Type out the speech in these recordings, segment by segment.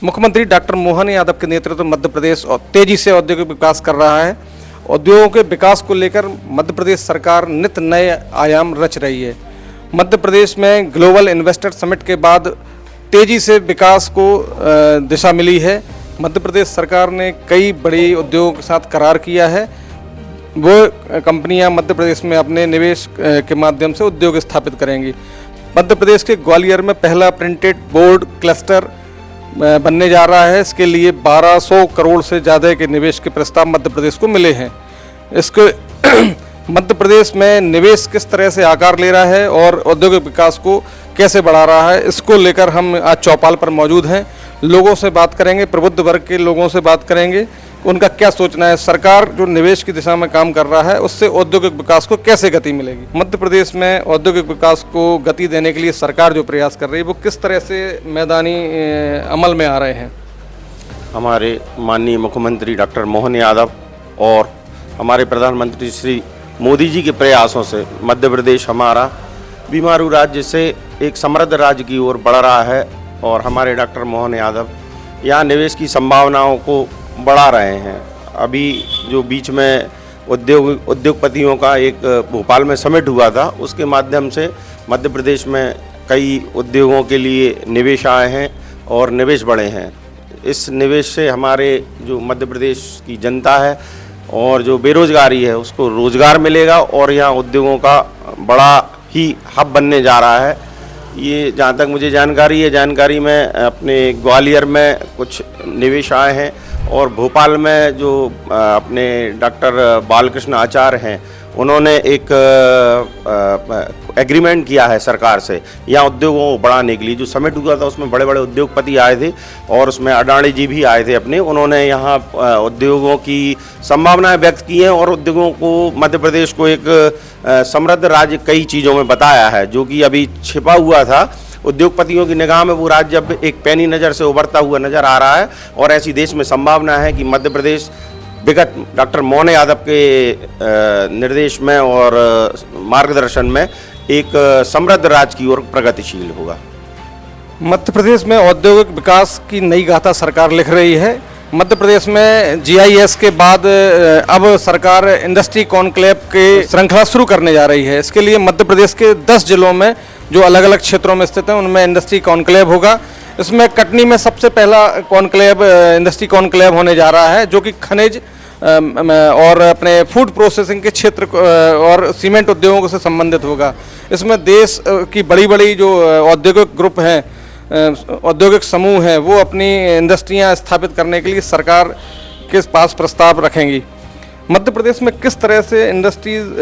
मुख्यमंत्री डॉक्टर मोहन यादव के नेतृत्व में मध्य प्रदेश और तेजी से औद्योगिक विकास कर रहा है। उद्योगों के विकास को लेकर मध्य प्रदेश सरकार नित नए आयाम रच रही है। मध्य प्रदेश में ग्लोबल इन्वेस्टर समिट के बाद तेजी से विकास को दिशा मिली है। मध्य प्रदेश सरकार ने कई बड़ी उद्योगों के साथ करार किया है। वो कंपनियां मध्य प्रदेश में अपने निवेश के माध्यम से उद्योग स्थापित करेंगी। मध्य प्रदेश के ग्वालियर में पहला प्रिंटेड बोर्ड क्लस्टर बनने जा रहा है। इसके लिए 1200 करोड़ से ज़्यादा के निवेश के प्रस्ताव मध्य प्रदेश को मिले हैं। इसके मध्य प्रदेश में निवेश किस तरह से आकार ले रहा है और औद्योगिक विकास को कैसे बढ़ा रहा है, इसको लेकर हम आज चौपाल पर मौजूद हैं। लोगों से बात करेंगे, प्रबुद्ध वर्ग के लोगों से बात करेंगे, उनका क्या सोचना है। सरकार जो निवेश की दिशा में काम कर रहा है उससे औद्योगिक विकास को कैसे गति मिलेगी। मध्य प्रदेश में औद्योगिक विकास को गति देने के लिए सरकार जो प्रयास कर रही है वो किस तरह से मैदानी अमल में आ रहे हैं। हमारे माननीय मुख्यमंत्री डॉक्टर मोहन यादव और हमारे प्रधानमंत्री श्री मोदी जी के प्रयासों से मध्य प्रदेश हमारा बीमारू राज्य से एक समृद्ध राज्य की ओर बढ़ रहा है और हमारे डॉक्टर मोहन यादव यहाँ निवेश की संभावनाओं को बढ़ा रहे हैं। अभी जो बीच में उद्योगपतियों का एक भोपाल में समिट हुआ था, उसके माध्यम से मध्य प्रदेश में कई उद्योगों के लिए निवेश आए हैं और निवेश बढ़े हैं। इस निवेश से हमारे जो मध्य प्रदेश की जनता है और जो बेरोजगारी है उसको रोजगार मिलेगा और यहाँ उद्योगों का बड़ा ही हब बनने जा रहा है। ये जहाँ तक मुझे जानकारी में अपने ग्वालियर में कुछ निवेश आए हैं और भोपाल में जो अपने डॉक्टर बालकृष्ण आचार्य हैं उन्होंने एक एग्रीमेंट किया है सरकार से यहाँ उद्योगों को बढ़ाने के लिए। जो समिट हुआ था उसमें बड़े बड़े उद्योगपति आए थे और उसमें अडानी जी भी आए थे अपने। उन्होंने यहाँ उद्योगों की संभावनाएं व्यक्त की हैं और उद्योगों को मध्य प्रदेश को एक समृद्ध राज्य कई चीज़ों में बताया है। जो कि अभी छिपा हुआ था उद्योगपतियों की निगाह में वो राज्य अब एक पैनी नज़र से उभरता हुआ नज़र आ रहा है और ऐसी देश में संभावना है कि मध्य प्रदेश विगत डॉक्टर मोहन यादव के निर्देश में और मार्गदर्शन में एक समृद्ध राज्य की ओर प्रगतिशील होगा। मध्य प्रदेश में औद्योगिक विकास की नई गाथा सरकार लिख रही है। मध्य प्रदेश में GIS के बाद अब सरकार इंडस्ट्री कॉन्क्लेव की श्रृंखला शुरू करने जा रही है। इसके लिए मध्य प्रदेश के 10 जिलों में जो अलग अलग क्षेत्रों में स्थित हैं उनमें इंडस्ट्री कॉन्क्लेव होगा। इसमें कटनी में सबसे पहला कॉन्क्लेव इंडस्ट्री कॉन्क्लेव होने जा रहा है जो कि खनिज और अपने फूड प्रोसेसिंग के क्षेत्र और सीमेंट उद्योगों से संबंधित होगा। इसमें देश की बड़ी बड़ी जो औद्योगिक ग्रुप हैं, औद्योगिक समूह हैं, वो अपनी इंडस्ट्रियां स्थापित करने के लिए सरकार के पास प्रस्ताव रखेंगी। मध्य प्रदेश में किस तरह से इंडस्ट्रीज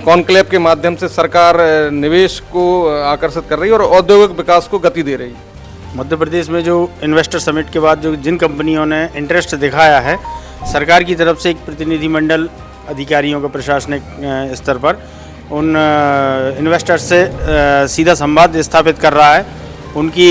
कॉन्क्लेव के माध्यम से सरकार निवेश को आकर्षित कर रही है और औद्योगिक विकास को गति दे रही है। मध्य प्रदेश में जो इन्वेस्टर समिट के बाद जो जिन कंपनियों ने इंटरेस्ट दिखाया है, सरकार की तरफ से एक प्रतिनिधिमंडल अधिकारियों का प्रशासनिक स्तर पर उन इन्वेस्टर्स से सीधा संवाद स्थापित कर रहा है। उनकी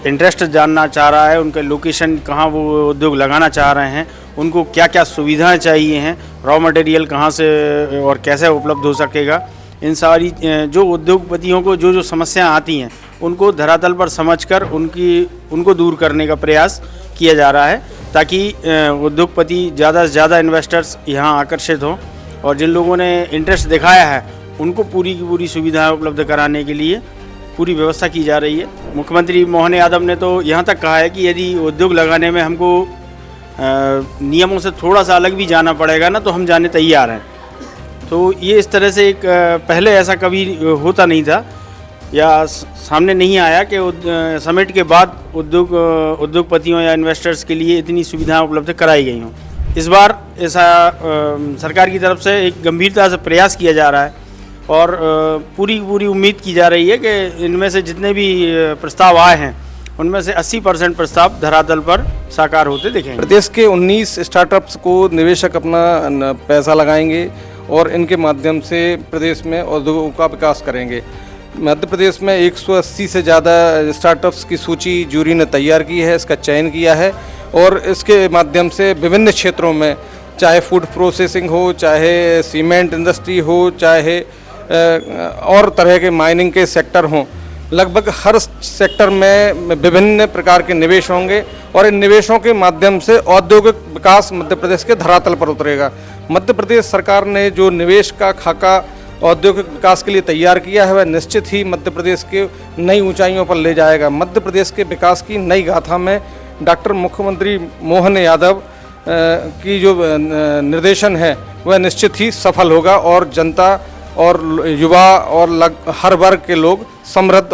इंटरेस्ट जानना चाह रहा है, उनका लोकेशन कहाँ वो उद्योग लगाना चाह रहे हैं, उनको क्या क्या सुविधाएं चाहिए हैं, रॉ मटेरियल कहाँ से और कैसे उपलब्ध हो सकेगा। इन सारी जो उद्योगपतियों को जो समस्याएं आती हैं उनको धरातल पर समझकर उनको दूर करने का प्रयास किया जा रहा है ताकि उद्योगपति ज़्यादा से ज़्यादा इन्वेस्टर्स यहाँ आकर्षित हों और जिन लोगों ने इंटरेस्ट दिखाया है उनको पूरी की पूरी सुविधाएं उपलब्ध कराने के लिए पूरी व्यवस्था की जा रही है। मुख्यमंत्री मोहन यादव ने तो यहाँ तक कहा है कि यदि उद्योग लगाने में हमको नियमों से थोड़ा सा अलग भी जाना पड़ेगा ना तो हम जाने तैयार हैं। तो ये इस तरह से एक पहले ऐसा कभी होता नहीं था या सामने नहीं आया कि समिट के बाद उद्योगपतियों या इन्वेस्टर्स के लिए इतनी सुविधाएं उपलब्ध कराई गई हों। इस बार ऐसा सरकार की तरफ से एक गंभीरता से प्रयास किया जा रहा है और पूरी उम्मीद की जा रही है कि इनमें से जितने भी प्रस्ताव आए हैं उनमें से 80% प्रस्ताव धरातल पर साकार होते दिखेंगे। प्रदेश के 19 स्टार्टअप्स को निवेशक अपना पैसा लगाएंगे और इनके माध्यम से प्रदेश में उद्योगों का विकास करेंगे। मध्य प्रदेश में 180 से ज़्यादा स्टार्टअप्स की सूची जूरी ने तैयार की है, इसका चयन किया है और इसके माध्यम से विभिन्न क्षेत्रों में, चाहे फूड प्रोसेसिंग हो, चाहे सीमेंट इंडस्ट्री हो, चाहे और तरह के माइनिंग के सेक्टर हों, लगभग हर सेक्टर में विभिन्न प्रकार के निवेश होंगे और इन निवेशों के माध्यम से औद्योगिक विकास मध्य प्रदेश के धरातल पर उतरेगा। मध्य प्रदेश सरकार ने जो निवेश का खाका औद्योगिक विकास के लिए तैयार किया है वह निश्चित ही मध्य प्रदेश के नई ऊंचाइयों पर ले जाएगा। मध्य प्रदेश के विकास की नई गाथा में डॉक्टर मुख्यमंत्री मोहन यादव की जो निर्देशन है वह निश्चित ही सफल होगा और जनता और युवा और हर वर्ग के लोग समृद्ध